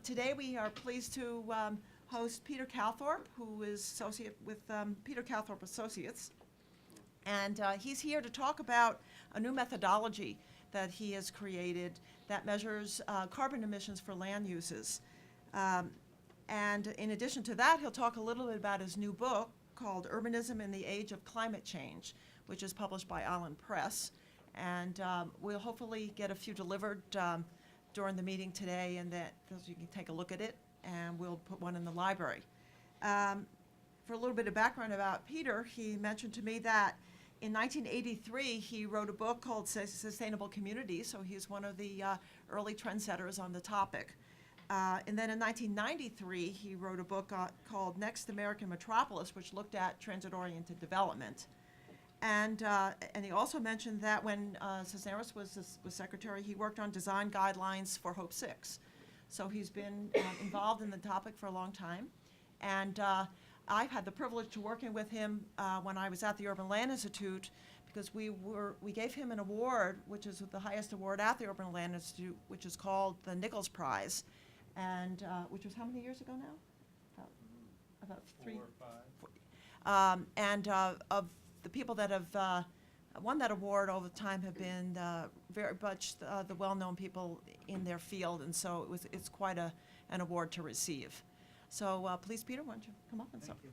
Today we are pleased to host Peter Calthorpe, who is associate with Peter Calthorpe Associates. And he's here to talk about a new methodology that he has created that measures carbon emissions for land uses. And in addition to that, he'll talk a little bit about his new book called Urbanism in the Age of Climate Change, which is published by Island Press. And we'll hopefully get a few delivered during the meeting today, and that you can take a look at it, and we'll put one in the library. For a little bit of background about Peter, he mentioned to me that in 1983, he wrote a book called Sustainable Communities, so he's one of the early trendsetters on the topic. And then in 1993, he wrote a book called Next American Metropolis, which looked at transit-oriented development. And he also mentioned that when Cisneros was secretary, he worked on design guidelines for Hope 6. So he's been involved in the topic for a long time. And I've had the privilege to working with him when I was at the Urban Land Institute, because we gave him an award, which is the highest award at the Urban Land Institute, which is called the Nichols Prize, and which was how many years ago now? About 3 or 5. And of the people that have won that award over time have been very much the well-known people in their field, and so it's quite an award to receive. So please, Peter, why don't you come up and Thank you.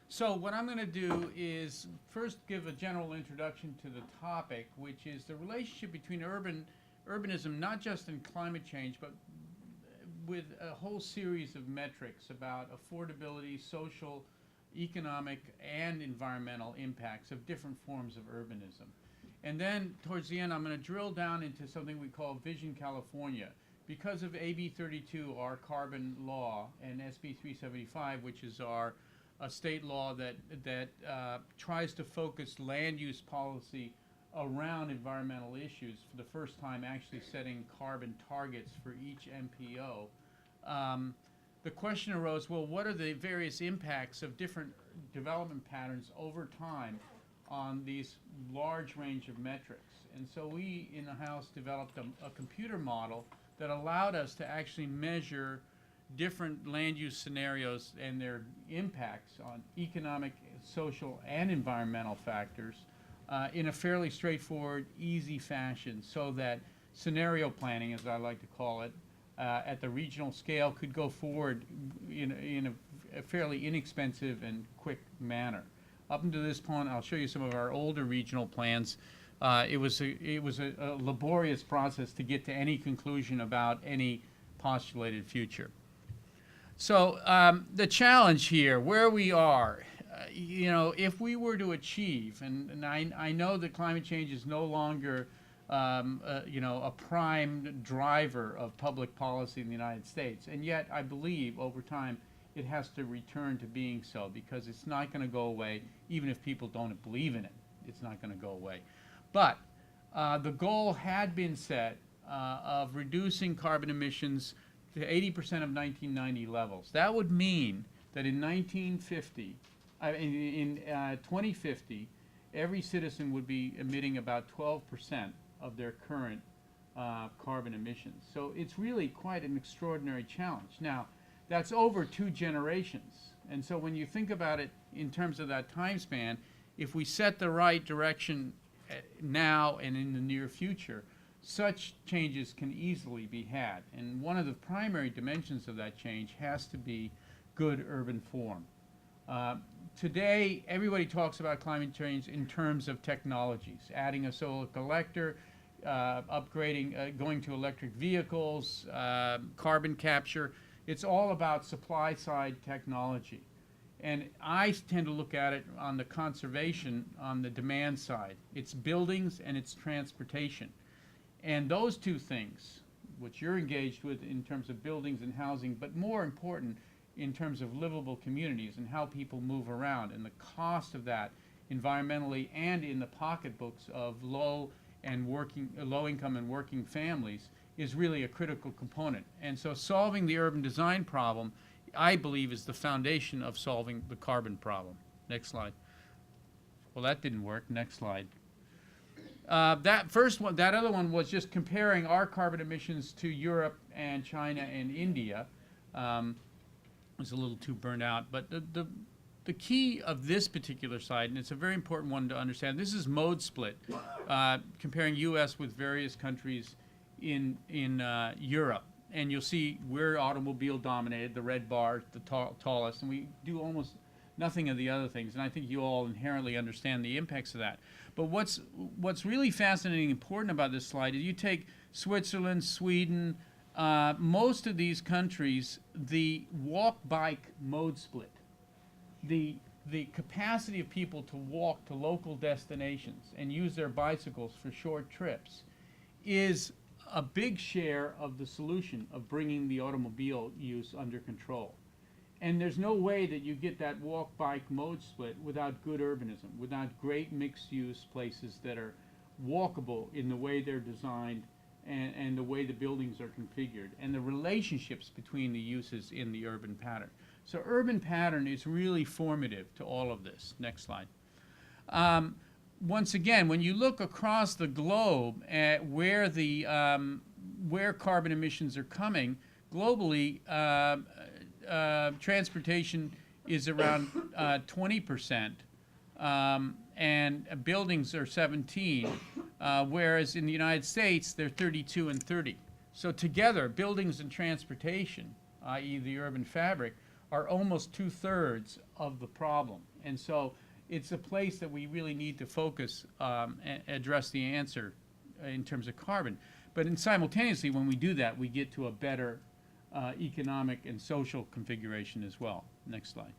So what I'm going to do is first give a general introduction to the topic, which is the relationship between urbanism, not just in climate change, but with a whole series of metrics about affordability, social, economic, and environmental impacts of different forms of urbanism. And then towards the end, I'm going to drill down into something we call Vision California. Because of AB 32, our carbon law, and SB 375, which is our state law that tries to focus land use policy around environmental issues, for the first time actually setting carbon targets for each MPO. The question arose, well, what are the various impacts of different development patterns over time on these large range of metrics? And so we in the House developed a computer model that allowed us to actually measure different land use scenarios and their impacts on economic, social, and environmental factors in a fairly straightforward, easy fashion, so that scenario planning, as I like to call it, at the regional scale could go forward in a fairly inexpensive and quick manner. Up until this point, I'll show you some of our older regional plans. It was a laborious process to get to any conclusion about any postulated future. So the challenge here, where we are, if we were to achieve, and I know that climate change is no longer a prime driver of public policy in the United States, and yet I believe over time it has to return to being so, because it's not going to go away. Even if people don't believe in it, it's not going to go away. But the goal had been set of reducing carbon emissions to 80% of 1990 levels. That would mean that in 2050, every citizen would be emitting about 12% of their current carbon emissions. So it's really quite an extraordinary challenge. Now, that's over 2 generations. And so when you think about it in terms of that time span, if we set the right direction now and in the near future, such changes can easily be had. And one of the primary dimensions of that change has to be good urban form. Today, everybody talks about climate change in terms of technologies, adding a solar collector, upgrading, going to electric vehicles, carbon capture. It's all about supply-side technology. And I tend to look at it on the conservation, on the demand side. It's buildings and it's transportation. And those two things, which you're engaged with in terms of buildings and housing, but more important in terms of livable communities and how people move around, and the cost of that environmentally and in the pocketbooks of low income and working families, is really a critical component. And so solving the urban design problem, I believe, is the foundation of solving the carbon problem. Next slide. Well, that didn't work. Next slide. That first one, that other one was just comparing our carbon emissions to Europe and China and India. It was a little too burned out, but the key of this particular slide, and it's a very important one to understand, this is mode split, comparing U.S. with various countries in Europe. And you'll see we're automobile dominated, the red bar, the tallest, and we do almost nothing of the other things. And I think you all inherently understand the impacts of that. But what's really fascinating and important about this slide is you take Switzerland, Sweden, most of these countries, the walk-bike mode split, the capacity of people to walk to local destinations and use their bicycles for short trips is a big share of the solution of bringing the automobile use under control. And there's no way that you get that walk-bike mode split without good urbanism, without great mixed-use places that are walkable in the way they're designed and the way the buildings are configured, and the relationships between the uses in the urban pattern. So urban pattern is really formative to all of this. Next slide. Once again, when you look across the globe at where where carbon emissions are coming, globally, transportation is around 20%, and buildings are 17, whereas in the United States, they're 32 and 30. So together, buildings and transportation, i.e. the urban fabric, are almost 2/3 of the problem. And so it's a place that we really need to focus and address the answer in terms of carbon. But simultaneously, when we do that, we get to a better economic and social configuration as well. Next slide.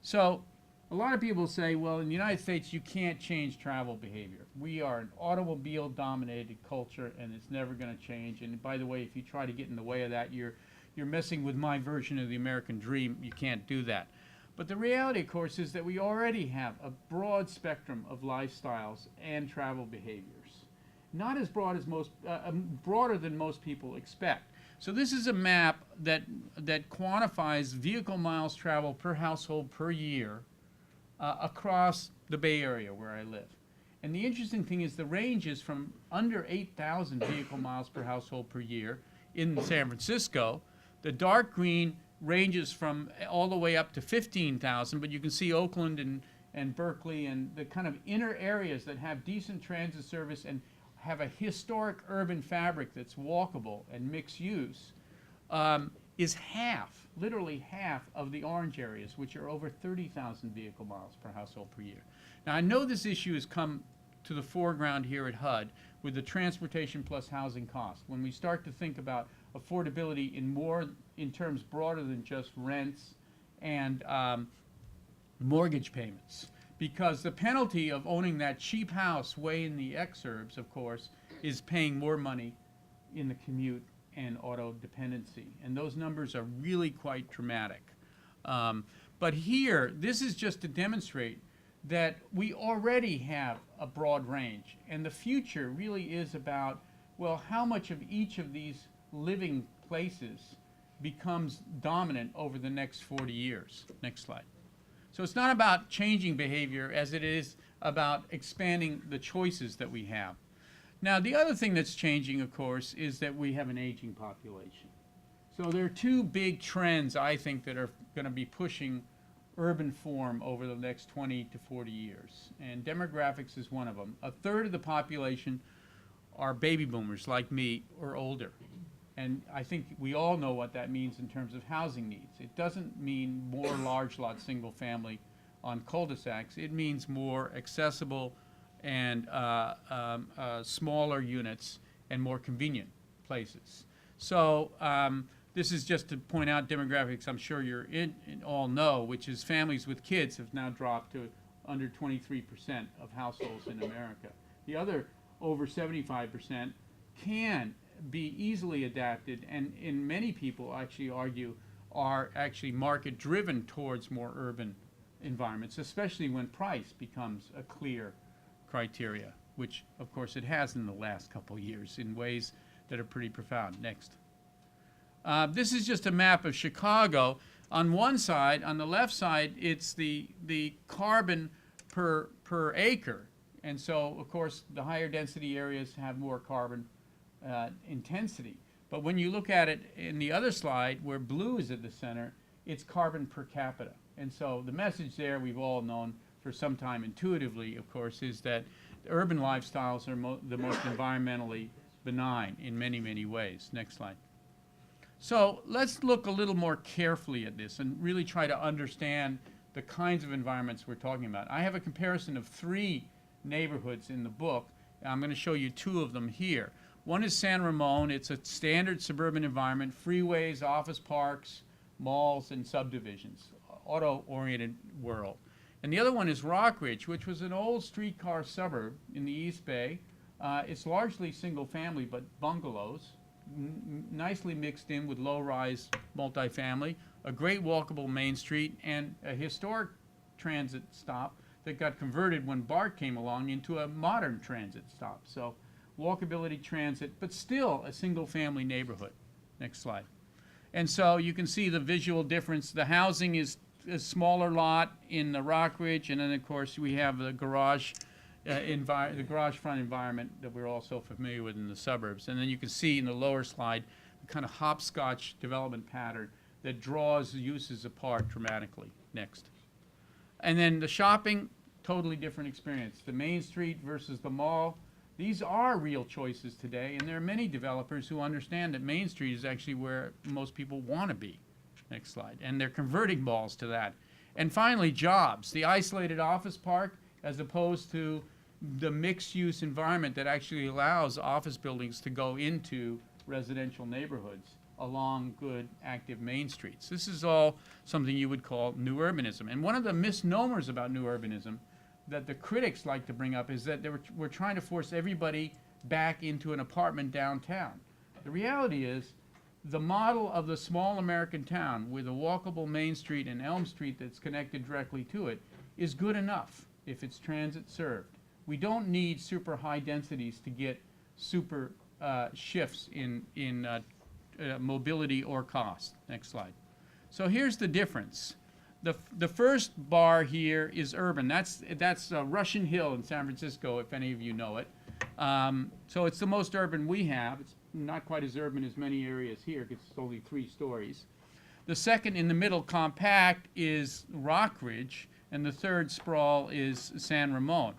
So a lot of people say, well, in the United States, you can't change travel behavior. We are an automobile-dominated culture, and it's never going to change. And by the way, if you try to get in the way of that, you're messing with my version of the American dream. You can't do that. But the reality, of course, is that we already have a broad spectrum of lifestyles and travel behaviors. Not as broad as broader than most people expect. So this is a map that quantifies vehicle miles traveled per household per year across the Bay Area where I live. And the interesting thing is the range is from under 8,000 vehicle miles per household per year in San Francisco. The dark green ranges from all the way up to 15,000, but you can see Oakland and Berkeley and the kind of inner areas that have decent transit service and have a historic urban fabric that's walkable and mixed use, is half, literally half of the orange areas, which are over 30,000 vehicle miles per household per year. Now, I know this issue has come to the foreground here at HUD with the transportation plus housing cost. When we start to think about affordability in terms broader than just rents and mortgage payments. Because the penalty of owning that cheap house way in the exurbs, of course, is paying more money in the commute and auto dependency. And those numbers are really quite dramatic. But here, this is just to demonstrate that we already have a broad range. And the future really is about, well, how much of each of these living places becomes dominant over the next 40 years. Next slide. So it's not about changing behavior as it is about expanding the choices that we have. Now, the other thing that's changing, of course, is that we have an aging population. So there are two big trends, I think, that are going to be pushing urban form over the next 20 to 40 years. And demographics is one of them. A third of the population are baby boomers like me or older. And I think we all know what that means in terms of housing needs. It doesn't mean more large lot single family on cul-de-sacs. It means more accessible and smaller units and more convenient places. So this is just to point out demographics I'm sure you're all know, which is families with kids have now dropped to under 23% of households in America. The other over 75% can be easily adapted, and in many people actually argue are actually market driven towards more urban environments, especially when price becomes a clear criteria, which of course it has in the last couple of years in ways that are pretty profound. Next. This is just a map of Chicago. On one side, on the left side, it's the carbon per acre, And so, of course, the higher density areas have more carbon intensity. But when you look at it in the other slide, where blue is at the center, it's carbon per capita. And so the message there we've all known for some time intuitively, of course, is that urban lifestyles are the most environmentally benign in many, many ways. Next slide. So let's look a little more carefully at this and really try to understand the kinds of environments we're talking about. I have a comparison of 3 neighborhoods in the book. I'm going to show you 2 of them here. One is San Ramon. It's a standard suburban environment, freeways, office parks, malls, and subdivisions, auto-oriented world. And the other one is Rockridge, which was an old streetcar suburb in the East Bay. It's largely single-family, but bungalows, nicely mixed in with low-rise multifamily, a great walkable main street, and a historic transit stop that got converted when BART came along into a modern transit stop. So walkability transit, but still a single-family neighborhood. Next slide. And so you can see the visual difference. The housing is a smaller lot in the Rockridge, and then of course we have the garage the garage front environment that we're also familiar with in the suburbs. And then you can see in the lower slide the kind of hopscotch development pattern that draws uses apart dramatically. Next. And then the shopping, totally different experience. The Main Street versus the mall. These are real choices today, and there are many developers who understand that Main Street is actually where most people want to be. Next slide. And they're converting malls to that. And finally, jobs. The isolated office park as opposed to the mixed-use environment that actually allows office buildings to go into residential neighborhoods along good, active main streets. This is all something you would call new urbanism. And one of the misnomers about new urbanism that the critics like to bring up is that we're trying to force everybody back into an apartment downtown. The reality is the model of the small American town with a walkable Main Street and Elm Street that's connected directly to it is good enough if it's transit served. We don't need super high densities to get super shifts in mobility or cost. Next slide. So here's the difference. The first bar here is urban. That's Russian Hill in San Francisco, if any of you know it. So it's the most urban we have. It's not quite as urban as many areas here because it's only 3 stories. The second in the middle, compact, is Rockridge, and the third sprawl is San Ramon.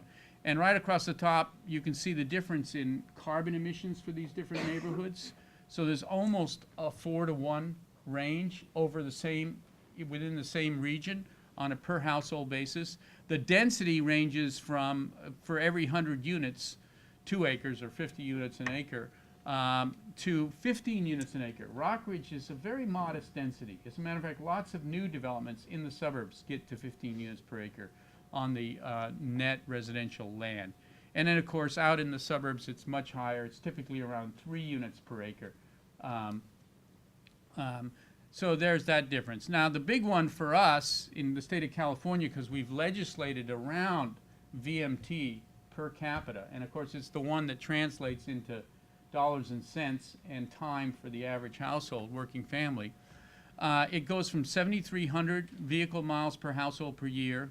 And right across the top, you can see the difference in carbon emissions for these different neighborhoods. So there's almost a 4-to-1 range over within the same region on a per household basis. The density ranges from, for every 100 units, 2 acres or 50 units an acre, to 15 units an acre. Rockridge is a very modest density. As a matter of fact, lots of new developments in the suburbs get to 15 units per acre on the net residential land. And then, of course, out in the suburbs, it's much higher. It's typically around 3 units per acre. So there's that difference. Now, the big one for us in the state of California, because we've legislated around VMT per capita, and of course, it's the one that translates into dollars and cents and time for the average household, working family. It goes from 7,300 vehicle miles per household per year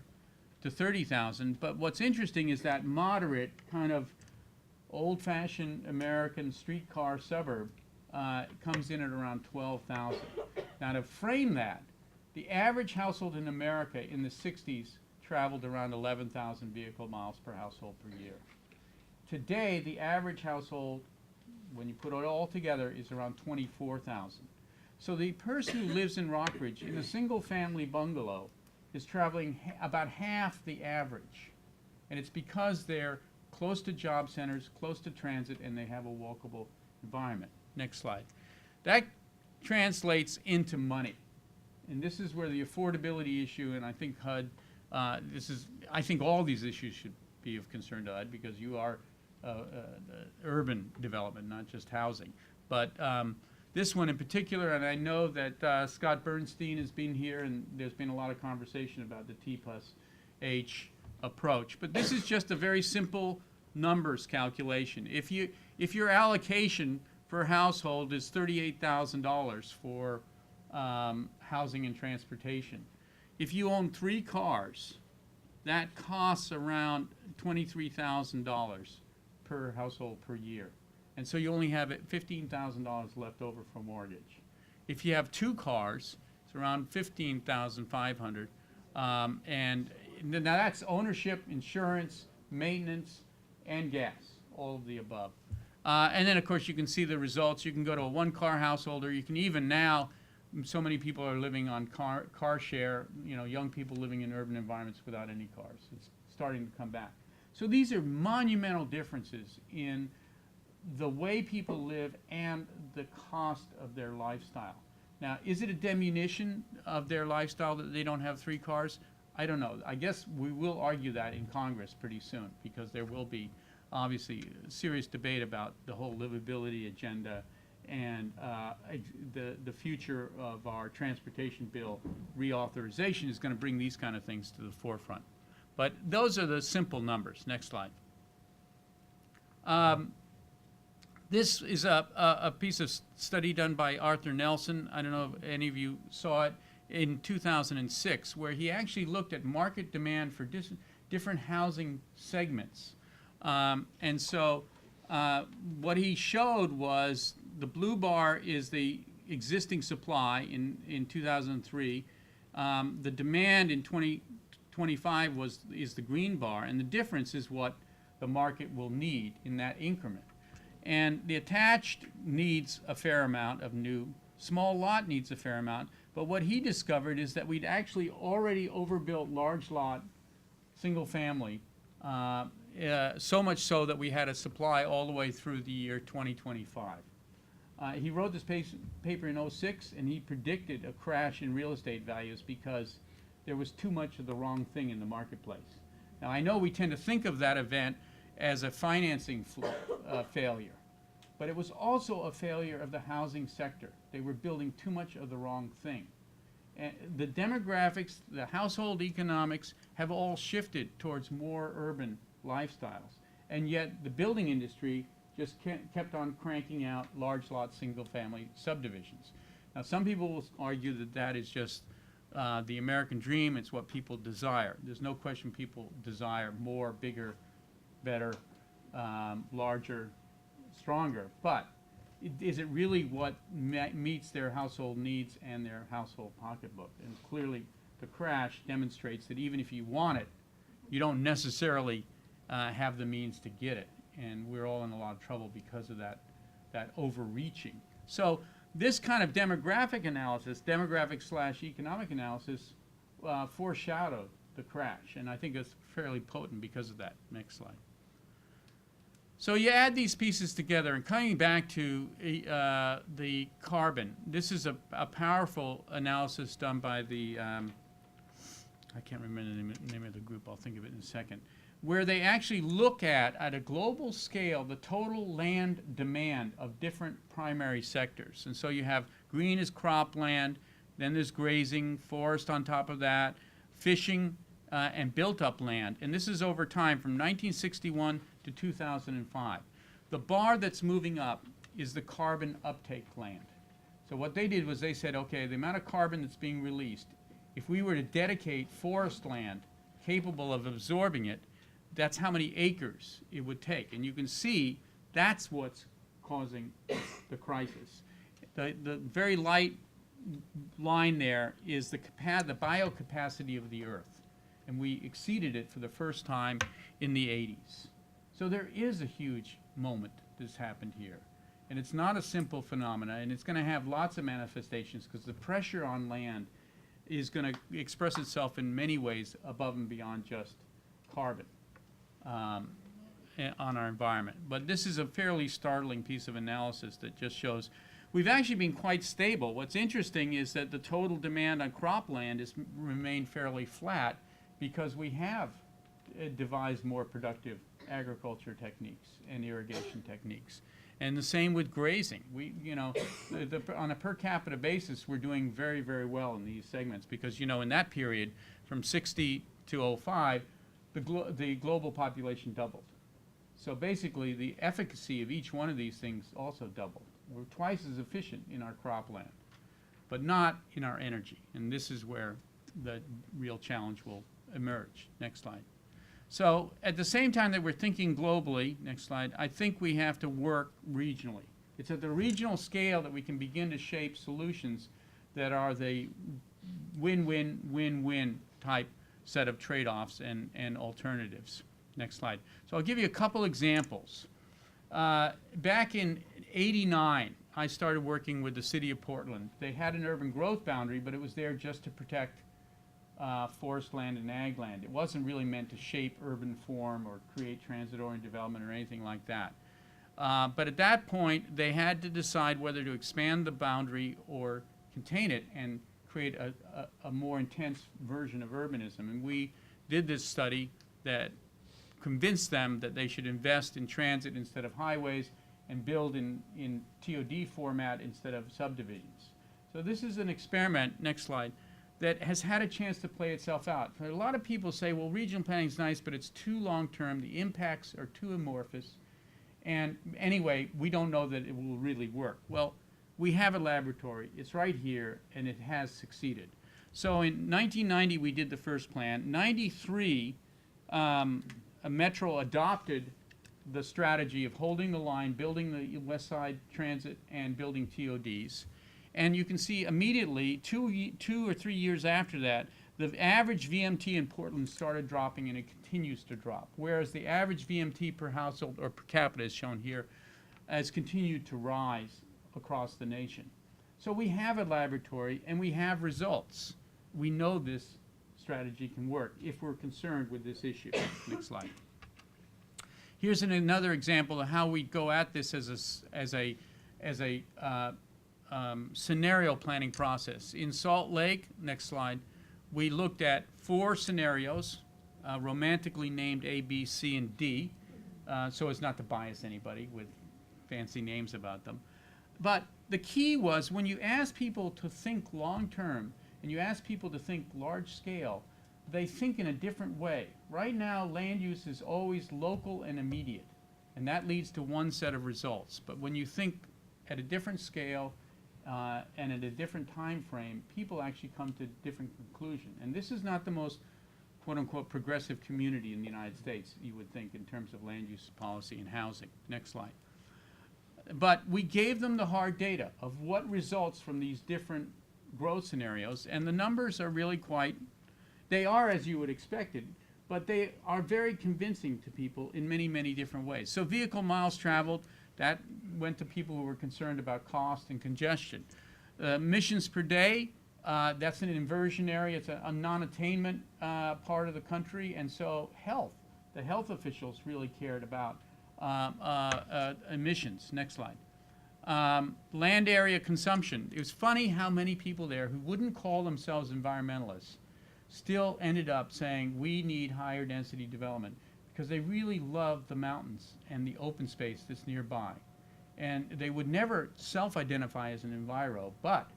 to 30,000. But what's interesting is that moderate kind of old-fashioned American streetcar suburb comes in at around 12,000. Now, to frame that, the average household in America in the 60s traveled around 11,000 vehicle miles per household per year. Today, the average household, when you put it all together, is around 24,000. So the person who lives in Rockridge in a single-family bungalow is traveling about half the average. And it's because they're close to job centers, close to transit, and they have a walkable environment. Next slide. That translates into money. And this is where the affordability issue, and I think HUD, I think all these issues should be of concern to HUD because you are urban development, not just housing. But this one in particular, and I know that Scott Bernstein has been here, and there's been a lot of conversation about the T+H approach. But this is just a very simple numbers calculation. If your allocation for a household is $38,000 for housing and transportation, if you own 3 cars, that costs around $23,000 per household per year. And so you only have $15,000 left over for mortgage. If you have 2 cars, it's around $15,500. And now that's ownership, insurance, maintenance, and gas, all of the above. And then, of course, you can see the results. You can go to a 1-car household, or you can even now, so many people are living on car share, young people living in urban environments without any cars. It's starting to come back. So these are monumental differences in the way people live and the cost of their lifestyle. Now, is it a diminution of their lifestyle that they don't have 3 cars? I don't know. I guess we will argue that in Congress pretty soon, because there will be obviously serious debate about the whole livability agenda and the future of our transportation bill reauthorization is going to bring these kind of things to the forefront. But those are the simple numbers. Next slide. This is a piece of study done by Arthur Nelson. I don't know if any of you saw it, in 2006, where he actually looked at market demand for different housing segments. And so what he showed was the blue bar is the existing supply in 2003. The demand in 2025 is the green bar, and the difference is what the market will need in that increment. And the attached needs a fair amount of new, small lot needs a fair amount, but what he discovered is that we'd actually already overbuilt large lot, single family, so much so that we had a supply all the way through the year 2025. He wrote this paper in '06, and he predicted a crash in real estate values because there was too much of the wrong thing in the marketplace. Now, I know we tend to think of that event as a financing failure, but it was also a failure of the housing sector. They were building too much of the wrong thing. And the demographics, the household economics have all shifted towards more urban lifestyles, and yet the building industry just kept on cranking out large lot single family subdivisions. Now, some people will argue that that is just the American dream. It's what people desire. There's no question people desire more, bigger, better, larger, stronger, but is it really what meets their household needs and their household pocketbook? And clearly the crash demonstrates that even if you want it, you don't necessarily have the means to get it, and we're all in a lot of trouble because of that overreaching. So this kind of demographic analysis, demographic/economic analysis, foreshadowed the crash, and I think it's fairly potent because of that. Next slide. So you add these pieces together, and coming back to the carbon, this is a powerful analysis done by the, I can't remember the name of the group, I'll think of it in a second, where they actually look at a global scale, the total land demand of different primary sectors. And so you have green is cropland, then there's grazing, forest on top of that, fishing, and built-up land. And this is over time from 1961 to 2005. The bar that's moving up is the carbon uptake land. So what they did was they said, okay, the amount of carbon that's being released, if we were to dedicate forest land capable of absorbing it, that's how many acres it would take. And you can see that's what's causing the crisis. The very light line there is the biocapacity of the Earth. And we exceeded it for the first time in the 80s. So there is a huge moment that's happened here. And it's not a simple phenomena, and it's going to have lots of manifestations because the pressure on land is going to express itself in many ways above and beyond just carbon on our environment. But this is a fairly startling piece of analysis that just shows we've actually been quite stable. What's interesting is that the total demand on cropland has remained fairly flat because we have devised more productive agriculture techniques and irrigation techniques. And the same with grazing. We, on a per capita basis, we're doing very, very well in these segments because, in that period, from 60 to 05, the global population doubled. So basically, the efficacy of each one of these things also doubled. We're twice as efficient in our cropland, but not in our energy. And this is where the real challenge will emerge. Next slide. So at the same time that we're thinking globally, next slide, I think we have to work regionally. It's at the regional scale that we can begin to shape solutions that are the win-win, win-win type set of trade-offs and alternatives. Next slide. So I'll give you a couple examples. Back in '89, I started working with the city of Portland. They had an urban growth boundary, but it was there just to protect forest land and ag land. It wasn't really meant to shape urban form or create transit-oriented development or anything like that. But at that point, they had to decide whether to expand the boundary or contain it and create a more intense version of urbanism. And we did this study that convinced them that they should invest in transit instead of highways and build in TOD format instead of subdivisions. So this is an experiment, next slide, that has had a chance to play itself out. A lot of people say, well, regional planning is nice, but it's too long-term, the impacts are too amorphous, and anyway, we don't know that it will really work. Well, we have a laboratory, it's right here, and it has succeeded. So in 1990, we did the first plan. 93, Metro adopted the strategy of holding the line, building the West Side Transit, and building TODs. And you can see immediately, two or 3 years after that, the average VMT in Portland started dropping, and it continues to drop. Whereas the average VMT per household, or per capita is shown here, has continued to rise across the nation. So we have a laboratory, and we have results. We know this strategy can work if we're concerned with this issue. Next slide. Here's another example of how we go at this as a scenario planning process. In Salt Lake, next slide, we looked at 4 scenarios, romantically named A, B, C, and D, so as not to bias anybody with fancy names about them. But the key was when you ask people to think long-term and you ask people to think large-scale, they think in a different way. Right now, land use is always local and immediate, and that leads to one set of results. But when you think at a different scale and at a different time frame, people actually come to different conclusions. And this is not the most quote-unquote progressive community in the United States, you would think, in terms of land use policy and housing. Next slide. But we gave them the hard data of what results from these different growth scenarios, and the numbers are really quite, they are as you would expect it, but they are very convincing to people in many, many different ways. So vehicle miles traveled, that went to people who were concerned about cost and congestion. Emissions per day, that's an inversion area, it's a non-attainment part of the country, and so health, the health officials really cared about emissions. Next slide. Land area consumption. It was funny how many people there who wouldn't call themselves environmentalists still ended up saying we need higher density development because they really love the mountains and the open space that's nearby. And they would never self-identify as an enviro, but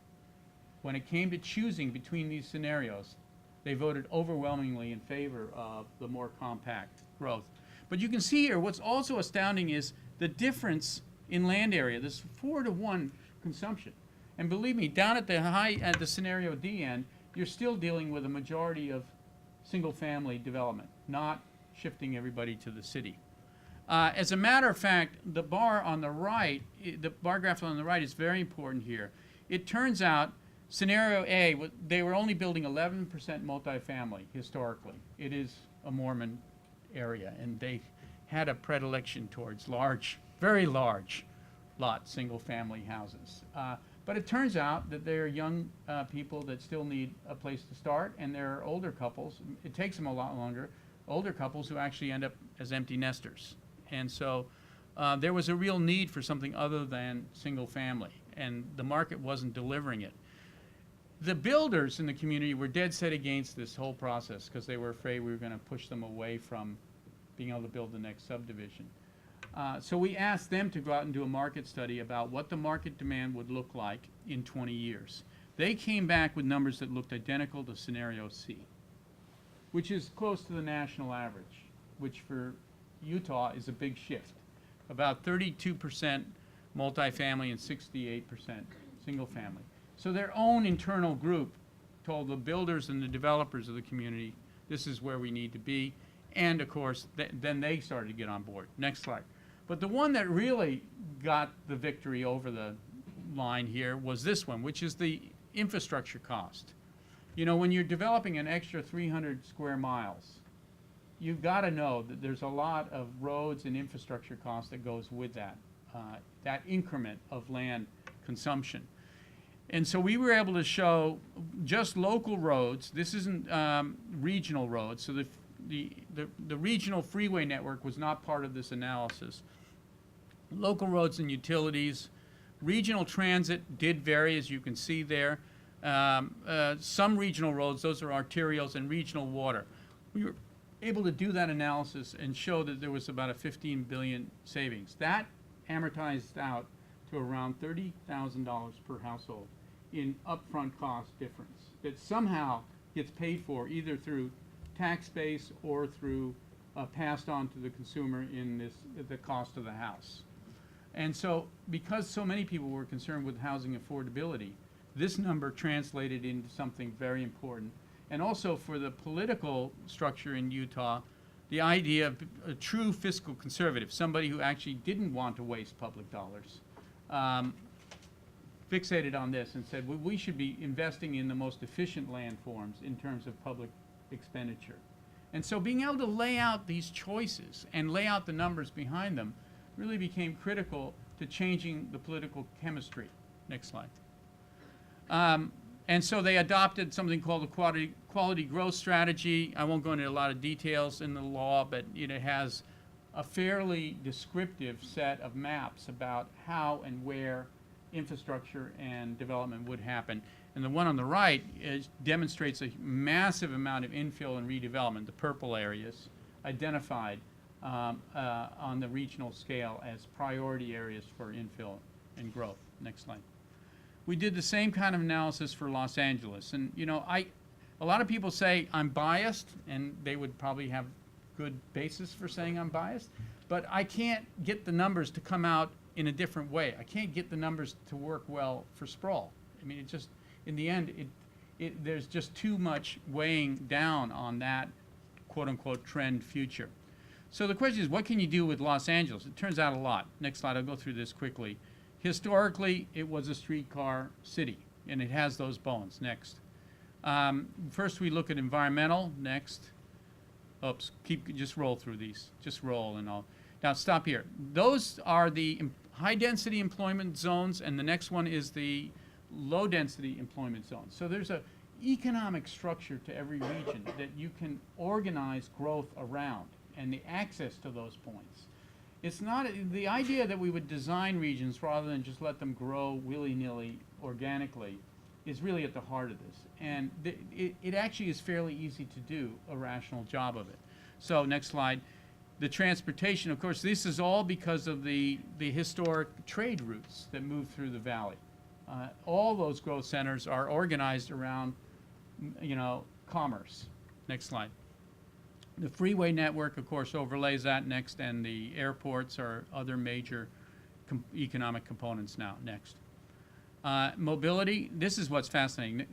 when it came to choosing between these scenarios, they voted overwhelmingly in favor of the more compact growth. But you can see here, what's also astounding is the difference in land area, this 4-to-1 consumption. And believe me, down at the scenario D end, you're still dealing with a majority of single-family development, not shifting everybody to the city. As a matter of fact, the bar on the right, the bar graph on the right is very important here. It turns out scenario A, they were only building 11% multifamily historically. It is a Mormon area, and they had a predilection towards large, very large lot single-family houses. But it turns out that there are young people that still need a place to start, and there are older couples, it takes them a lot longer, older couples who actually end up as empty nesters. And so there was a real need for something other than single family, and the market wasn't delivering it. The builders in the community were dead set against this whole process because they were afraid we were going to push them away from being able to build the next subdivision. So we asked them to go out and do a market study about what the market demand would look like in 20 years. They came back with numbers that looked identical to scenario C, which is close to the national average, which for Utah is a big shift. About 32% multifamily and 68% single family. So their own internal group told the builders and the developers of the community this is where we need to be. And of course, then they started to get on board. Next slide. But the one that really got the victory over the line here was this one, which is the infrastructure cost. You know, when you're developing an extra 300 square miles, you've got to know that there's a lot of roads and infrastructure cost that goes with that, that increment of land consumption. And so we were able to show just local roads. This isn't regional roads. So the regional freeway network was not part of this analysis. Local roads and utilities. Regional transit did vary, as you can see there. Some regional roads, those are arterials, and regional water. We were able to do that analysis and show that there was about a 15 billion savings. That amortized out to around $30,000 per household in upfront cost difference that somehow gets paid for either through tax base or through passed on to the consumer in the cost of the house. And so because so many people were concerned with housing affordability, this number translated into something very important. And also for the political structure in Utah, the idea of a true fiscal conservative, somebody who actually didn't want to waste public dollars, fixated on this and said, well, we should be investing in the most efficient land forms in terms of public expenditure. And so being able to lay out these choices and lay out the numbers behind them really became critical to changing the political chemistry. Next slide. And so they adopted something called the quality growth strategy. I won't go into a lot of details in the law, but it has a fairly descriptive set of maps about how and where infrastructure and development would happen. And the one on the right demonstrates a massive amount of infill and redevelopment, the purple areas, identified on the regional scale as priority areas for infill and growth. Next slide. We did the same kind of analysis for Los Angeles. And, you know, a lot of people say I'm biased, and they would probably have good basis for saying I'm biased, but I can't get the numbers to come out in a different way. I can't get the numbers to work well for sprawl. I mean, it just, in the end, there's just too much weighing down on that quote-unquote trend future. So the question is, what can you do with Los Angeles? It turns out a lot. Next slide, I'll go through this quickly. Historically, it was a streetcar city, and it has those bones. Next. First, we look at environmental. Next. Oops, just roll through these. Just roll and all. Now, stop here. Those are the high-density employment zones, and the next one is the low-density employment zone. So there's an economic structure to every region that you can organize growth around and the access to those points. It's not the idea that we would design regions rather than just let them grow willy-nilly organically is really at the heart of this. And it actually is fairly easy to do a rational job of it. So next slide. The transportation, of course, this is all because of the historic trade routes that move through the valley. All those growth centers are organized around, you know, commerce. Next slide. The freeway network, of course, overlays that next, and the airports are other major economic components now. Next. Mobility, this is what's fascinating.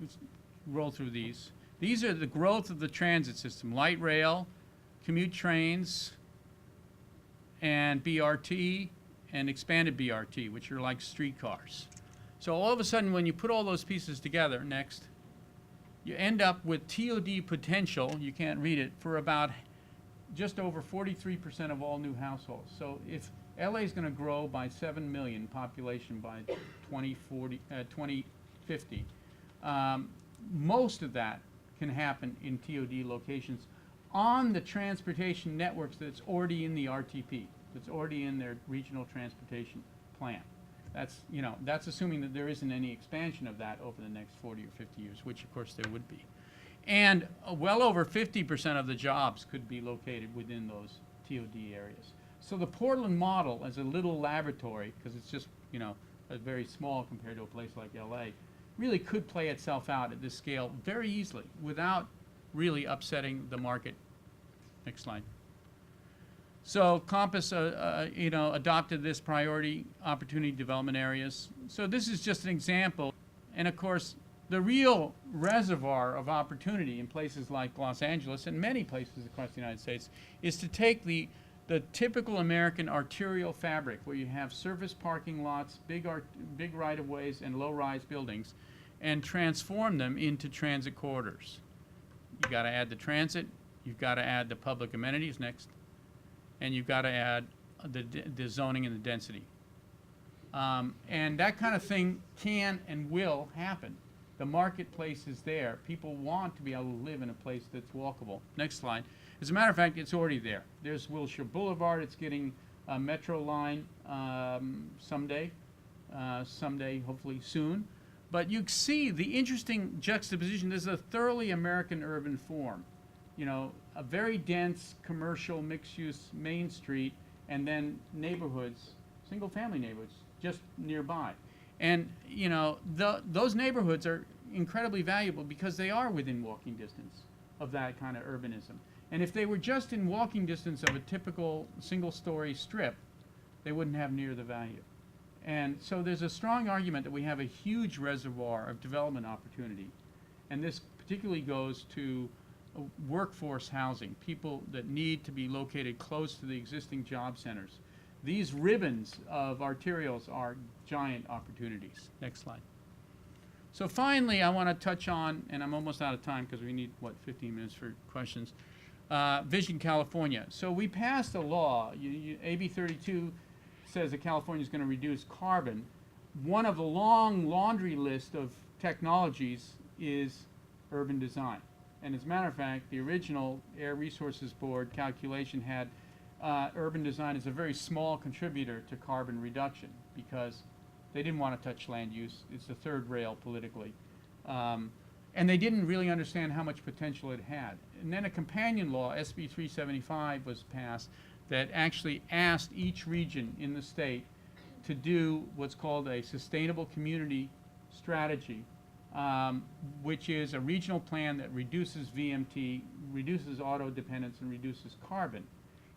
Roll through these. These are the growth of the transit system, light rail, commute trains, and BRT, and expanded BRT, which are like streetcars. So all of a sudden, when you put all those pieces together, next, you end up with TOD potential, you can't read it, for about just over 43% of all new households. So if LA is going to grow by 7 million population by 2050, most of that can happen in TOD locations on the transportation networks that's already in the RTP, that's already in their regional transportation plan. That's, you know, that's assuming that there isn't any expansion of that over the next 40 or 50 years, which of course there would be. And well over 50% of the jobs could be located within those TOD areas. So the Portland model as a little laboratory, because it's just, you know, a very small compared to a place like LA, really could play itself out at this scale very easily without really upsetting the market. Next slide. So Compass, you know, adopted this priority opportunity development areas. So this is just an example. And of course, the real reservoir of opportunity in places like Los Angeles and many places across the United States is to take the typical American arterial fabric, where you have surface parking lots, big right-of-ways, and low-rise buildings, and transform them into transit corridors. You got to add the transit, you've got to add the public amenities next, and you've got to add the zoning and the density. And that kind of thing can and will happen. The marketplace is there. People want to be able to live in a place that's walkable. Next slide. As a matter of fact, it's already there. There's Wilshire Boulevard. It's getting a metro line someday, hopefully soon. But you see the interesting juxtaposition. This is a thoroughly American urban form. You know, a very dense commercial mixed-use Main Street, and then neighborhoods, single-family neighborhoods, just nearby. And, you know, those neighborhoods are incredibly valuable because they are within walking distance of that kind of urbanism. And if they were just in walking distance of a typical single-story strip, they wouldn't have near the value. And so there's a strong argument that we have a huge reservoir of development opportunity. And this particularly goes to workforce housing, people that need to be located close to the existing job centers. These ribbons of arterials are giant opportunities. Next slide. So finally, I want to touch on, and I'm almost out of time because we need, 15 minutes for questions. Vision California. So we passed a law, AB 32 says that California is going to reduce carbon. One of the long laundry list of technologies is urban design. And as a matter of fact, the original Air Resources Board calculation had urban design as a very small contributor to carbon reduction because they didn't want to touch land use. It's the third rail politically. And they didn't really understand how much potential it had. And then a companion law, SB 375, was passed that actually asked each region in the state to do what's called a sustainable community strategy, which is a regional plan that reduces VMT, reduces auto dependence, and reduces carbon.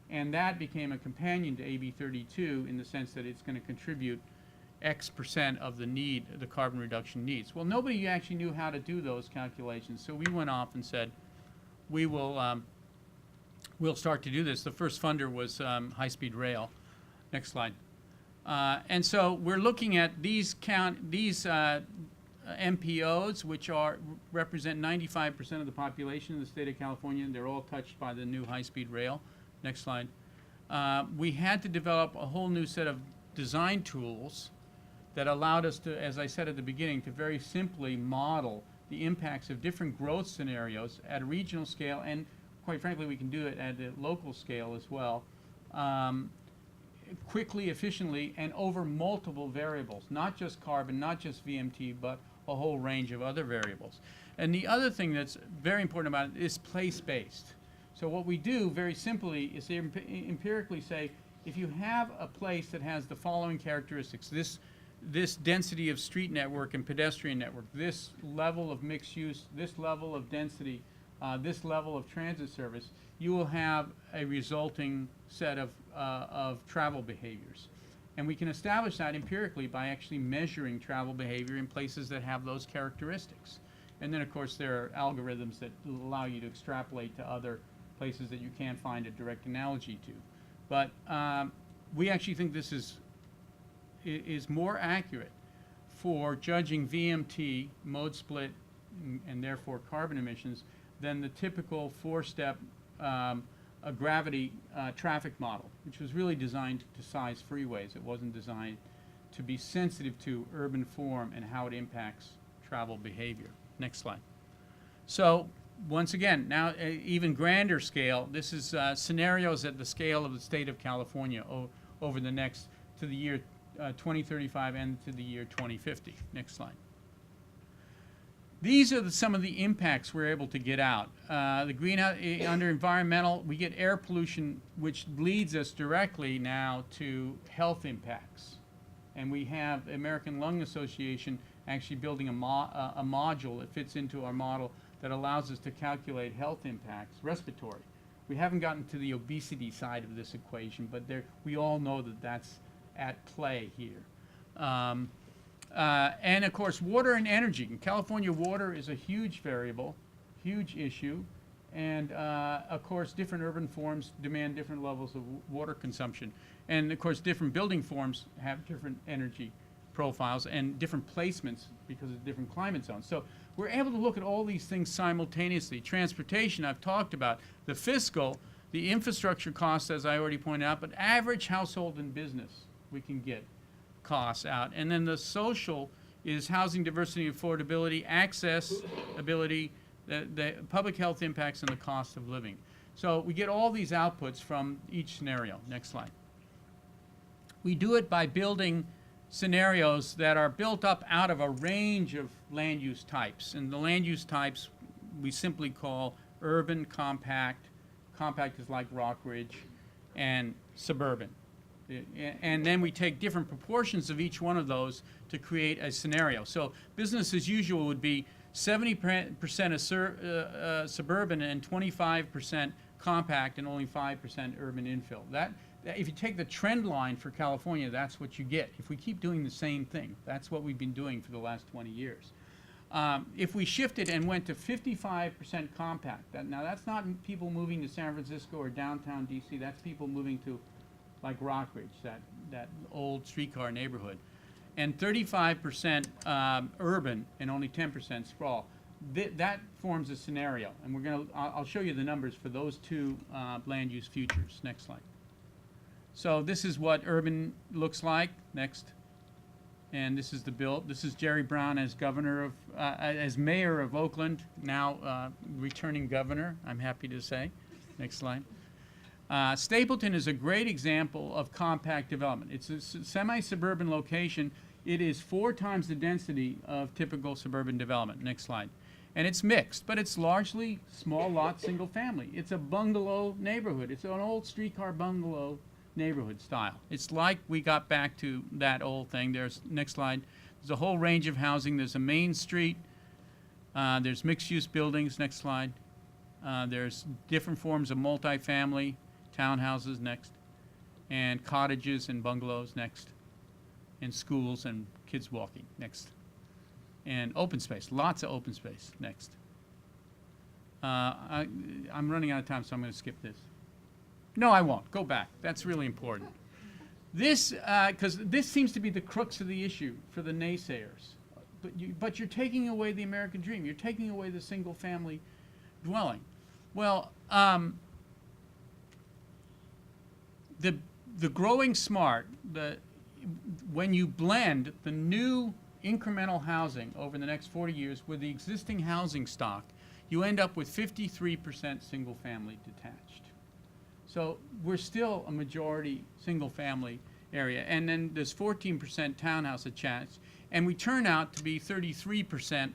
And that became a companion to AB 32 in the sense that it's going to contribute X% of the carbon reduction needs. Well, nobody actually knew how to do those calculations, so we went off and said, we'll start to do this. The first funder was high-speed rail. Next slide. And so we're looking at these MPOs, which represent 95% of the population in the state of California. They're all touched by the new high-speed rail. Next slide. We had to develop a whole new set of design tools that allowed us to, as I said at the beginning, to very simply model the impacts of different growth scenarios at a regional scale, and quite frankly, we can do it at a local scale as well, quickly, efficiently, and over multiple variables, not just carbon, not just VMT, but a whole range of other variables. And the other thing that's very important about it is place-based. So what we do very simply is empirically say, if you have a place that has the following characteristics, this density of street network and pedestrian network, this level of mixed use, this level of density, this level of transit service, you will have a resulting set of travel behaviors. And we can establish that empirically by actually measuring travel behavior in places that have those characteristics. And then, of course, there are algorithms that allow you to extrapolate to other places that you can't find a direct analogy to. But we actually think this is more accurate for judging VMT, mode split, and therefore carbon emissions than the typical four-step gravity traffic model, which was really designed to size freeways. It wasn't designed to be sensitive to urban form and how it impacts travel behavior. Next slide. So once again, now even grander scale, this is scenarios at the scale of the state of California over the next, to the year 2035 and to the year 2050. Next slide. These are some of the impacts we're able to get out. The greenhouse, under environmental, we get air pollution, which leads us directly now to health impacts. And we have American Lung Association actually building a module that fits into our model that allows us to calculate health impacts, respiratory. We haven't gotten to the obesity side of this equation, but we all know that that's at play here. And of course, water and energy. In California, water is a huge variable, huge issue. And of course, different urban forms demand different levels of water consumption. And of course, different building forms have different energy profiles and different placements because of different climate zones. So we're able to look at all these things simultaneously. Transportation, I've talked about. The fiscal, the infrastructure costs, as I already pointed out, but average household and business, we can get costs out. And then the social is housing diversity, affordability, access, ability, the public health impacts, and the cost of living. So we get all these outputs from each scenario. Next slide. We do it by building scenarios that are built up out of a range of land use types. And the land use types we simply call urban, compact. Compact is like Rockridge, and suburban. And then we take different proportions of each one of those to create a scenario. So business as usual would be 70% suburban and 25% compact and only 5% urban infill. That, if you take the trend line for California, that's what you get. If we keep doing the same thing, that's what we've been doing for the last 20 years. If we shifted and went to 55% compact, now that's not people moving to San Francisco or downtown DC, that's people moving to like Rockridge, that old streetcar neighborhood. And 35% urban and only 10% sprawl. That forms a scenario, and I'll show you the numbers for those two land use futures. Next slide. So this is what urban looks like. Next. And this is the bill. This is Jerry Brown as governor of, as mayor of Oakland, now returning governor, I'm happy to say. Next slide. Stapleton is a great example of compact development. It's a semi-suburban location. It is 4 times the density of typical suburban development. Next slide. And it's mixed, but it's largely small lot, single family. It's a bungalow neighborhood. It's an old streetcar bungalow neighborhood style. It's like we got back to that old thing. Next slide. There's a whole range of housing. There's a main street. There's mixed-use buildings. Next slide. There's different forms of multifamily, townhouses. Next. And cottages and bungalows. Next. And schools and kids walking. Next. And open space. Lots of open space. Next. I'm running out of time, so I'm going to skip this. No, I won't. Go back. That's really important. This, because this seems to be the crux of the issue for the naysayers. But you're taking away the American dream. You're taking away the single-family dwelling. Well, the growing smart, when you blend the new incremental housing over the next 40 years with the existing housing stock, you end up with 53% single-family detached. So we're still a majority single-family area. And then there's 14% townhouse attached. And we turn out to be 33%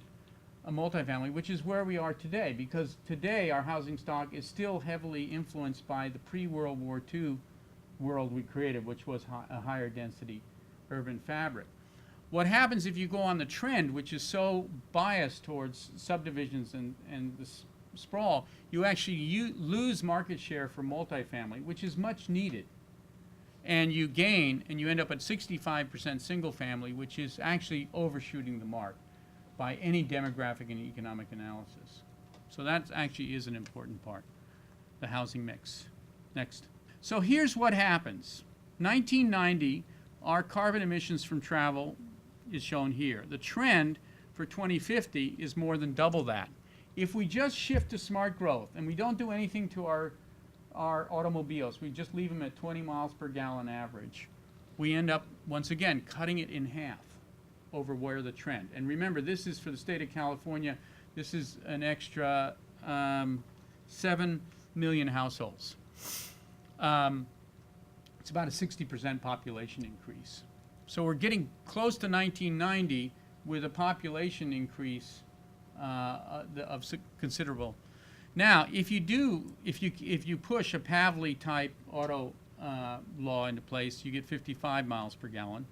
a multifamily, which is where we are today. Because today our housing stock is still heavily influenced by the pre-World War II world we created, which was a higher density urban fabric. What happens if you go on the trend, which is so biased towards subdivisions and the sprawl, you actually lose market share for multifamily, which is much needed. And you gain, and you end up at 65% single family, which is actually overshooting the mark by any demographic and economic analysis. So that actually is an important part, the housing mix. Next. So here's what happens. 1990, our carbon emissions from travel is shown here. The trend for 2050 is more than double that. If we just shift to smart growth and we don't do anything to our automobiles, we just leave them at 20 miles per gallon average, we end up, once again, cutting it in half over where the trend. And remember, this is for the state of California. This is an extra 7 million households. It's about a 60% population increase. So we're getting close to 1990 with a population increase of considerable. Now, if you push a Pavley type auto law into place, you get 55 miles per gallon,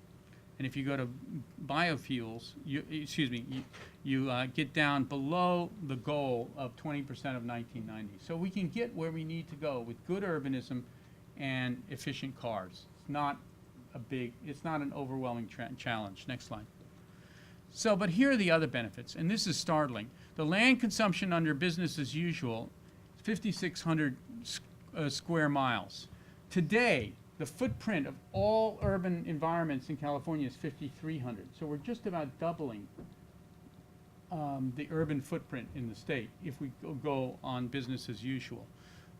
and if you go to biofuels, you get down below the goal of 20% of 1990. So we can get where we need to go with good urbanism and efficient cars. It's not an overwhelming challenge. Next slide. So, but here are the other benefits, and this is startling. The land consumption under business as usual, 5,600 square miles. Today, the footprint of all urban environments in California is 5,300. So we're just about doubling the urban footprint in the state if we go on business as usual.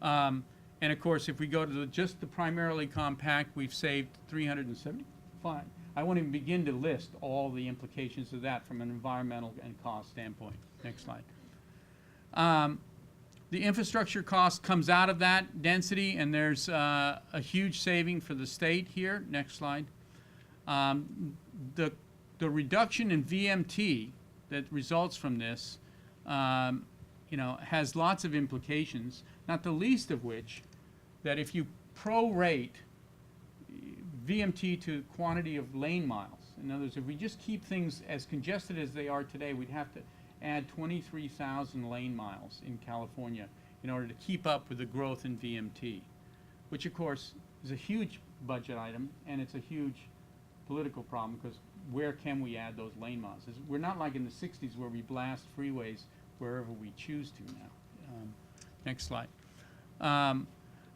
And of course, if we go to just the primarily compact, we've saved 375. I won't even begin to list all the implications of that from an environmental and cost standpoint. Next slide. The infrastructure cost comes out of that density, and there's a huge saving for the state here. Next slide. The reduction in VMT that results from this, has lots of implications, not the least of which that if you prorate VMT to quantity of lane miles, in other words, if we just keep things as congested as they are today, we'd have to add 23,000 lane miles in California in order to keep up with the growth in VMT, which of course is a huge budget item, and it's a huge political problem because where can we add those lane miles? We're not like in the 60s where we blast freeways wherever we choose to now. Next slide.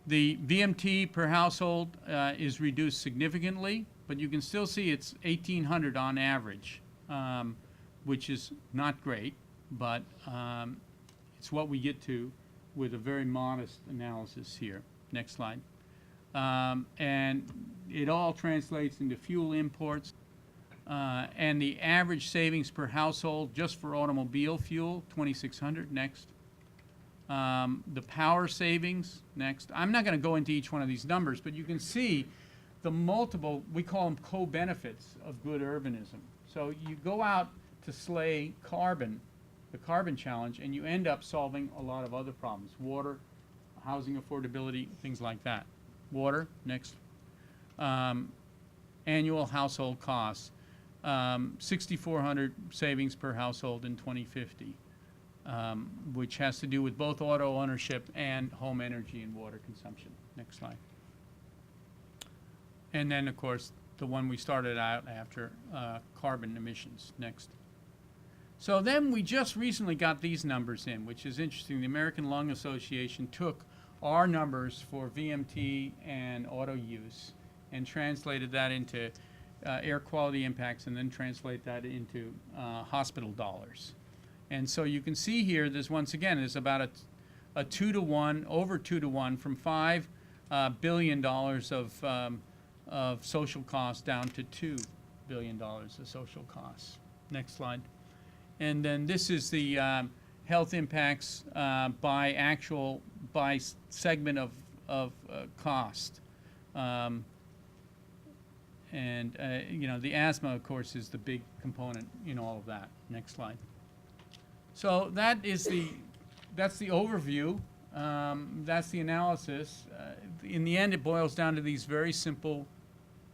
The VMT per household is reduced significantly, but you can still see it's 1,800 on average, which is not great, but it's what we get to with a very modest analysis here. Next slide. And it all translates into fuel imports. And the average savings per household just for automobile fuel, 2,600. Next. The power savings, next. I'm not going to go into each one of these numbers, but you can see the multiple, we call them co-benefits of good urbanism. So you go out to slay carbon, the carbon challenge, and you end up solving a lot of other problems. Water, housing affordability, things like that. Water, next. Annual household costs, 6,400 savings per household in 2050. Which has to do with both auto ownership and home energy and water consumption. Next slide. And then, of course, the one we started out after, carbon emissions. Next. So then we just recently got these numbers in, which is interesting. The American Lung Association took our numbers for VMT and auto use and translated that into air quality impacts, and then translate that into hospital dollars. And so you can see here, there's once again, there's about a 2-to-1, over 2-to-1 from $5 billion of social costs down to $2 billion of social costs. Next slide. And then this is the health impacts by segment of cost. The asthma, of course, is the big component in all of that. Next slide. So that's the overview. That's the analysis. In the end, it boils down to these very simple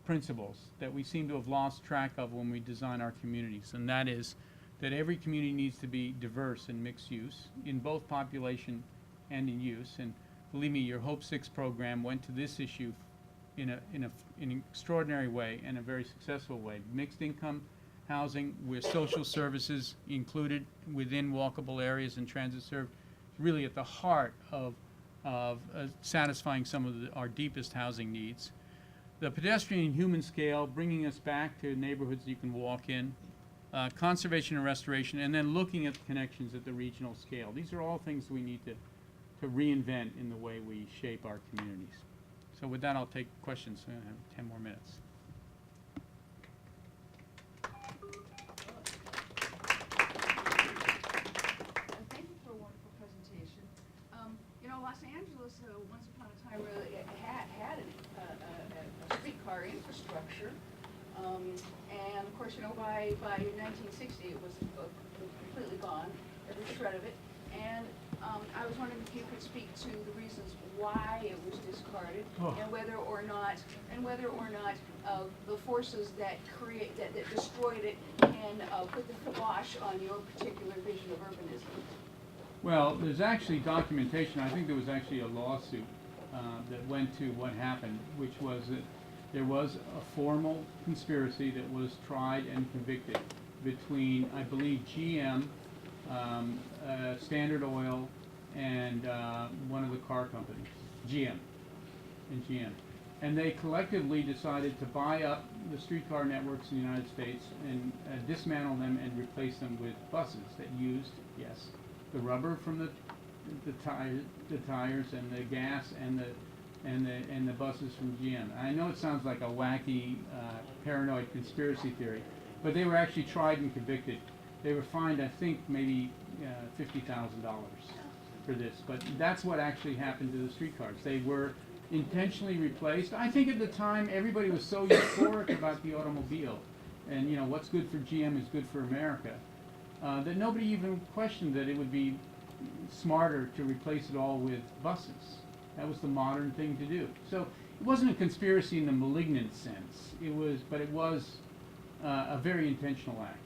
principles that we seem to have lost track of when we design our communities, and that is that every community needs to be diverse and mixed use in both population and in use. And believe me, your Hope 6 program went to this issue in an extraordinary way and a very successful way. Mixed income housing with social services included within walkable areas and transit served, really at the heart of satisfying some of our deepest housing needs. The pedestrian and human scale, bringing us back to neighborhoods you can walk in, conservation and restoration, and then looking at the connections at the regional scale. These are all things we need to reinvent in the way we shape our communities. So with that, I'll take questions. I have 10 more minutes. Los Angeles, once upon a time, really had a streetcar infrastructure, and of course, by 1960, it was completely gone, every shred of it. And I was wondering if you could speak to the reasons why it was discarded, and whether or not the forces that destroyed it can put the kibosh on your particular vision of urbanism. Well, there's actually documentation. I think there was actually a lawsuit that went to what happened, which was that there was a formal conspiracy that was tried and convicted between, I believe, GM, Standard Oil, and one of the car companies, GM. And they collectively decided to buy up the streetcar networks in the United States and dismantle them and replace them with buses that used, yes, the rubber from the tires and the gas and the buses from GM. I know it sounds like a wacky, paranoid conspiracy theory, but they were actually tried and convicted. They were fined, I think, maybe $50,000 for this. But that's what actually happened to the streetcars. They were intentionally replaced. I think at the time everybody was so euphoric about the automobile, and you know what's good for GM is good for America, that nobody even questioned that it would be smarter to replace it all with buses. That was the modern thing to do. So it wasn't a conspiracy in the malignant sense. It was a very intentional act,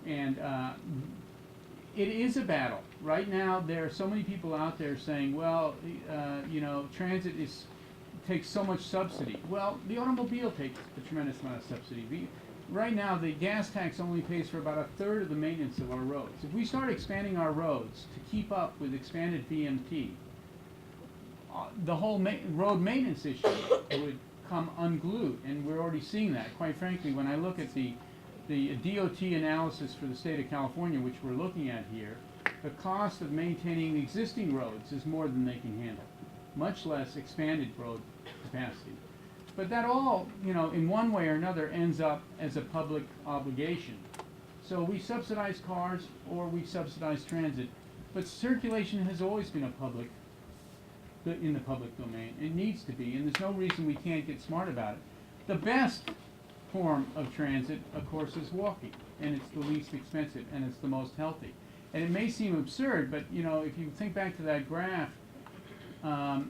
and it is a battle. Right now, there are so many people out there saying, well, you know, transit takes so much subsidy. Well, the automobile takes a tremendous amount of subsidy. Right now, the gas tax only pays for about a third of the maintenance of our roads. If we start expanding our roads to keep up with expanded VMT, the whole road maintenance issue would come unglued, and we're already seeing that. Quite frankly, when I look at the DOT analysis for the state of California, which we're looking at here, the cost of maintaining existing roads is more than they can handle, much less expanded road capacity. But that all, you know, in one way or another ends up as a public obligation. So we subsidize cars or we subsidize transit, but circulation has always been in the public domain. It needs to be, and there's no reason we can't get smart about it. The best form of transit, of course, is walking, and it's the least expensive, and it's the most healthy. And it may seem absurd, but you know, if you think back to that graph,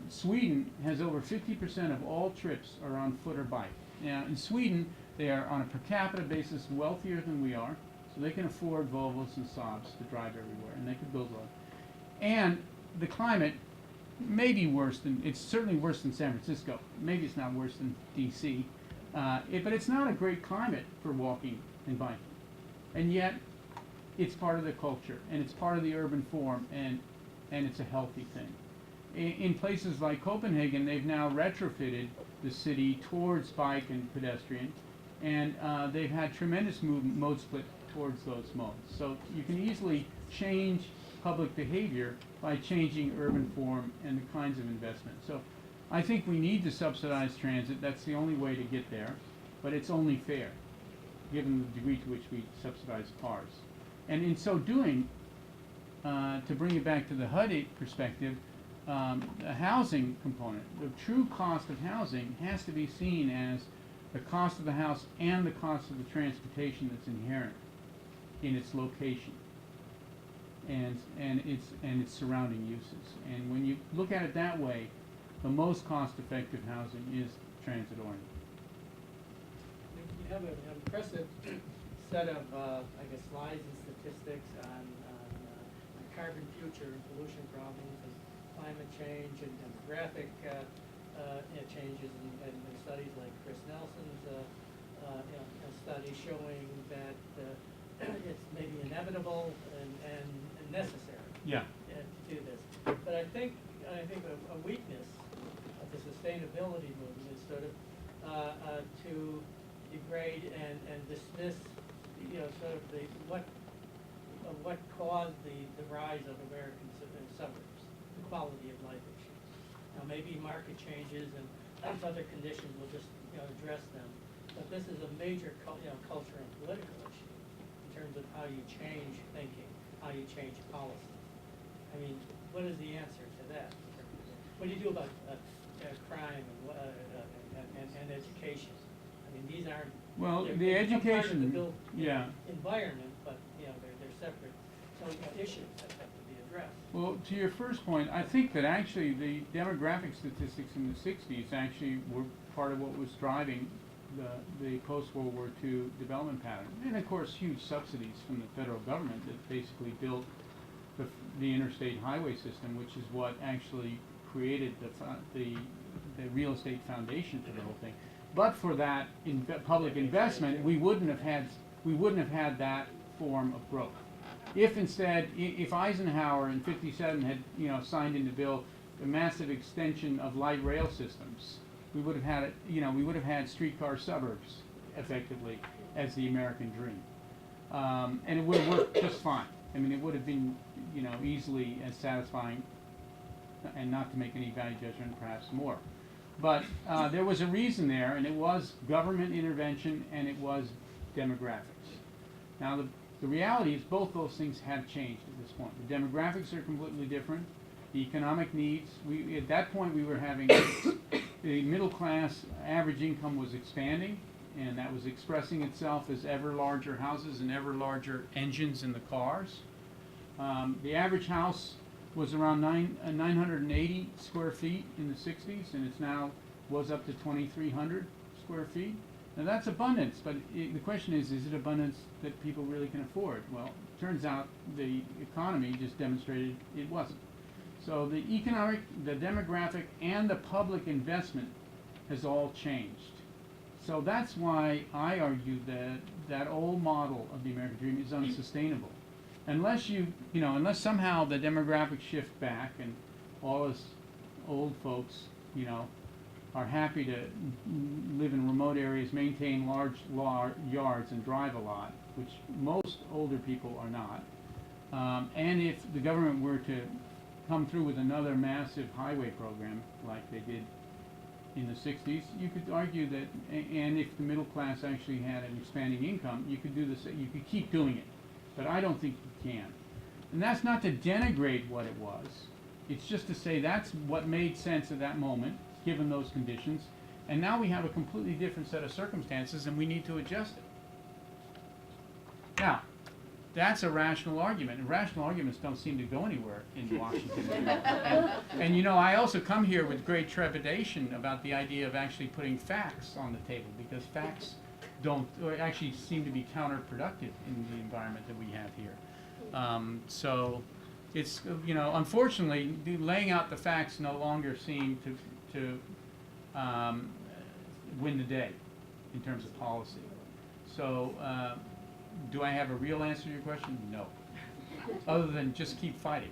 Sweden has over 50% of all trips are on foot or bike. Now, in Sweden, they are on a per capita basis wealthier than we are, so they can afford Volvos and Saabs to drive everywhere, and they can build roads. And the climate may be worse than, it's certainly worse than San Francisco. Maybe it's not worse than DC. But it's not a great climate for walking and biking. And yet, it's part of the culture, and it's part of the urban form, and it's a healthy thing. In places like Copenhagen, they've now retrofitted the city towards bike and pedestrian, and they've had tremendous mode split towards those modes. So you can easily change public behavior by changing urban form and the kinds of investment. So I think we need to subsidize transit. That's the only way to get there, but it's only fair, given the degree to which we subsidize cars. And in so doing, to bring it back to the HUD perspective, the housing component, the true cost of housing has to be seen as the cost of the house and the cost of the transportation that's inherent in its location and its surrounding uses. And when you look at it that way, the most cost-effective housing is transit-oriented. You have an impressive set of, I guess, slides and statistics on carbon future and pollution problems and climate change and demographic changes and studies like Chris Nelson's study showing that it's maybe inevitable and necessary to do this. But I think a weakness of the sustainability movement is sort of to degrade and dismiss, sort of what caused the rise of American suburbs, the quality of life issues. Now maybe market changes and other conditions will just address them, but this is a major cultural and political issue in terms of how you change thinking, how you change policy. I mean, what is the answer to that? What do you do about crime and education? I mean, these aren't. Well, they're the part of education, the built yeah. environment, but they're separate. So issues that have to be addressed. Well, to your first point, I think that actually the demographic statistics in the 60s actually were part of what was driving the post-World War II development pattern. And of course, huge subsidies from the federal government that basically built the interstate highway system, which is what actually created the real estate foundation for the whole thing. But for that public investment, we wouldn't have had we wouldn't have had that form of growth. If instead, if Eisenhower in '57 had, signed into bill a massive extension of light rail systems, we would have had, we would have had streetcar suburbs, effectively, as the American dream. And it would have worked just fine. I mean, it would have been, easily as satisfying, and not to make any value judgment, perhaps more. But there was a reason there, and it was government intervention, and it was demographics. Now, the reality is both those things have changed at this point. The demographics are completely different. The economic needs, at that point we were having, the middle class average income was expanding, and that was expressing itself as ever larger houses and ever larger engines in the cars. The average house was around 980 square feet in the 60s, and it's now was up to 2,300 square feet. Now that's abundance, but the question is it abundance that people really can afford? Well, it turns out the economy just demonstrated it wasn't. So the economic, the demographic, and the public investment has all changed. So that's why I argue that that old model of the American dream is unsustainable. Unless unless somehow the demographics shift back and all us old folks, are happy to live in remote areas, maintain large yards, and drive a lot, which most older people are not. And if the government were to come through with another massive highway program like they did in the 60s, you could argue that, and if the middle class actually had an expanding income, you could do this. You could keep doing it, but I don't think you can. And that's not to denigrate what it was. It's just to say that's what made sense at that moment, given those conditions. And now we have a completely different set of circumstances, and we need to adjust it. Now, that's a rational argument, and rational arguments don't seem to go anywhere in Washington. And I also come here with great trepidation about the idea of actually putting facts on the table, because facts don't, or actually seem to be counterproductive in the environment that we have here. So it's, unfortunately, laying out the facts no longer seem to win the day in terms of policy. So do I have a real answer to your question? No. Other than just keep fighting.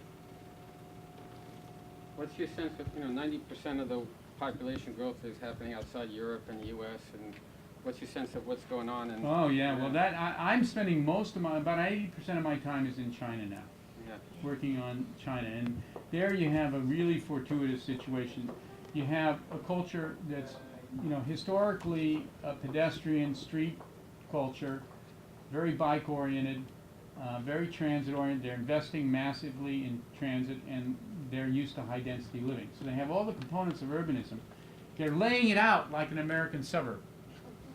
What's your sense of, 90% of the population growth is happening outside Europe and the U.S., and what's your sense of what's going on in... Oh, yeah, well, I'm spending most of about 80% of my time is in China now, working on China. And there you have a really fortuitous situation. You have a culture that's, historically a pedestrian street culture, very bike-oriented, very transit-oriented. They're investing massively in transit, and they're used to high-density living. So they have all the components of urbanism. They're laying it out like an American suburb.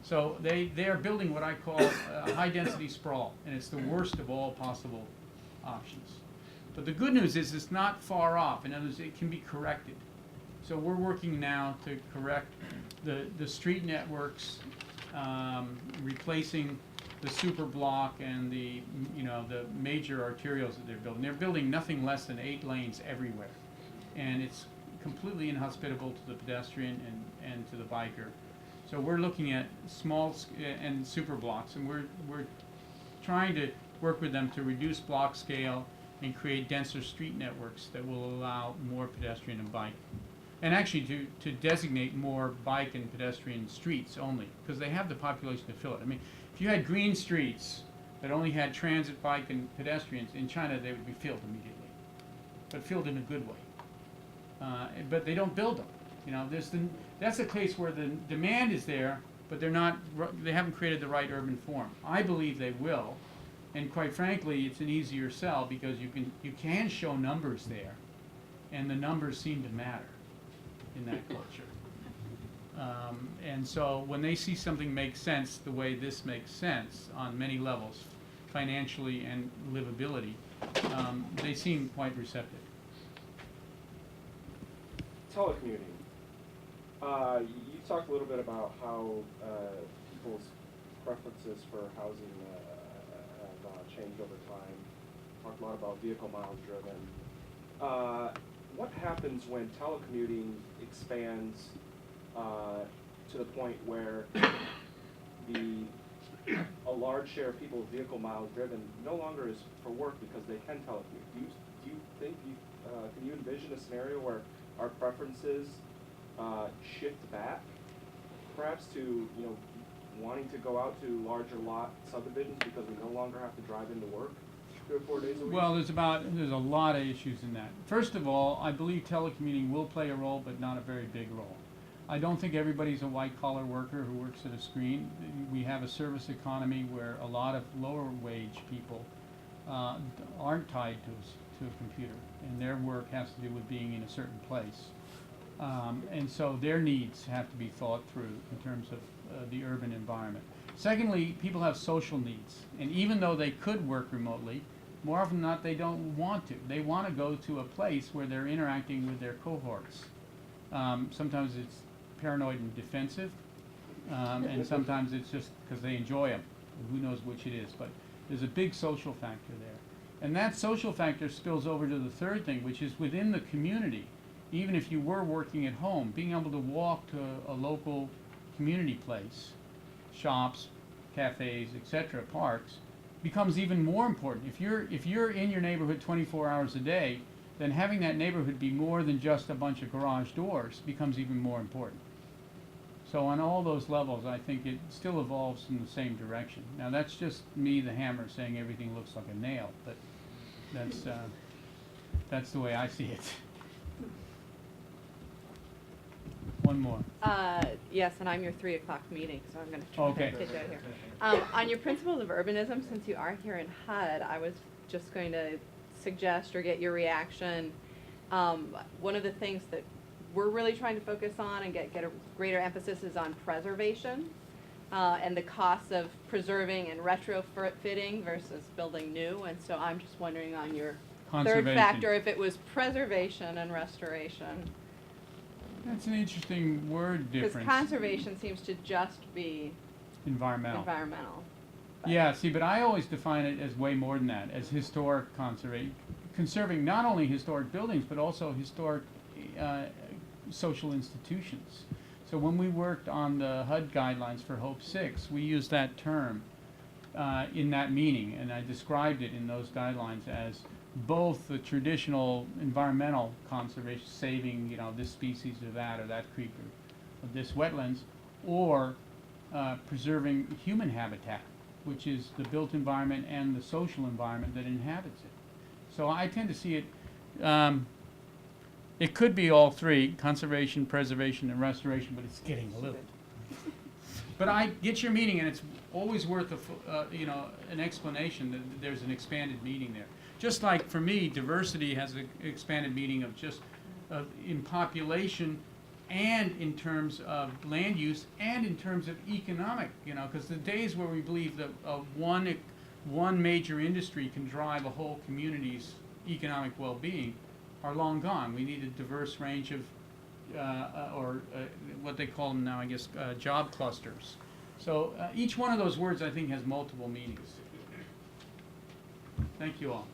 So they are building what I call high-density sprawl, and it's the worst of all possible options. But the good news is it's not far off. In other words, it can be corrected. So we're working now to correct the street networks, replacing the super block and the major arterials that they're building. They're building nothing less than 8 lanes everywhere, and it's completely inhospitable to the pedestrian and to the biker. So we're looking at small and super blocks, and we're trying to work with them to reduce block scale and create denser street networks that will allow more pedestrian and bike. And actually to designate more bike and pedestrian streets only, because they have the population to fill it. I mean, if you had green streets that only had transit, bike, and pedestrians, in China they would be filled immediately, but filled in a good way. But they don't build them. That's a case where the demand is there, but they haven't created the right urban form. I believe they will, and quite frankly, it's an easier sell because you can show numbers there, and the numbers seem to matter in that culture. And so when they see something make sense the way this makes sense on many levels, financially and livability, they seem quite receptive. Telecommuting. You talked a little bit about how people's preferences for housing have changed over time. Talked a lot about vehicle miles driven. What happens when telecommuting expands to the point where the a large share of people's vehicle miles driven no longer is for work because they can telecommute. Do you think can you envision a scenario where our preferences shift back, perhaps to wanting to go out to larger lot subdivisions because we no longer have to drive into work 3 or 4 days a week? Well, there's a lot of issues in that. First of all, I believe telecommuting will play a role, but not a very big role. I don't think everybody's a white-collar worker who works at a screen. We have a service economy where a lot of lower-wage people aren't tied to a computer, and their work has to do with being in a certain place. And so their needs have to be thought through in terms of the urban environment. Secondly, people have social needs, and even though they could work remotely, more often than not they don't want to. They want to go to a place where they're interacting with their cohorts. Sometimes it's paranoid and defensive, and sometimes it's just because they enjoy them. Who knows which it is, but there's a big social factor there. And that social factor spills over to the third thing, which is within the community. Even if you were working at home, being able to walk to a local community place, shops, cafes, etc., parks, becomes even more important. If you're in your neighborhood 24 hours a day, then having that neighborhood be more than just a bunch of garage doors becomes even more important. So on all those levels, I think it still evolves in the same direction. Now that's just me, the hammer, saying everything looks like a nail, but that's the way I see it. One more. Yes, and I'm your 3 o'clock meeting, so I'm going to try Okay. to get you out here. On your principles of urbanism, since you are here in HUD, I was just going to suggest or get your reaction. One of the things that we're really trying to focus on and get a greater emphasis is on preservation and the costs of preserving and retrofitting versus building new. And so I'm just wondering on your third Conservation. factor, if it was preservation and restoration. That's an interesting word Because difference. conservation seems to just be Environmental. environmental. But- Yeah, see, but I always define it as way more than that, as historic conserving not only historic buildings, but also historic social institutions. So when we worked on the HUD guidelines for Hope 6, we used that term in that meaning, and I described it in those guidelines as both the traditional environmental conservation, saving, this species or that creek or this wetlands, or preserving human habitat, which is the built environment and the social environment that inhabits it. So I tend to see it, it could be all three, conservation, preservation, and restoration, but it's getting a little. But I get your meaning, and it's always worth an explanation that there's an expanded meaning there. Just like for me, diversity has an expanded meaning of just in population and in terms of land use and in terms of economic, because the days where we believe that one major industry can drive a whole community's economic well-being are long gone. We need a diverse range of, what they call them now, I guess, job clusters. So each one of those words, I think, has multiple meanings. Thank you all.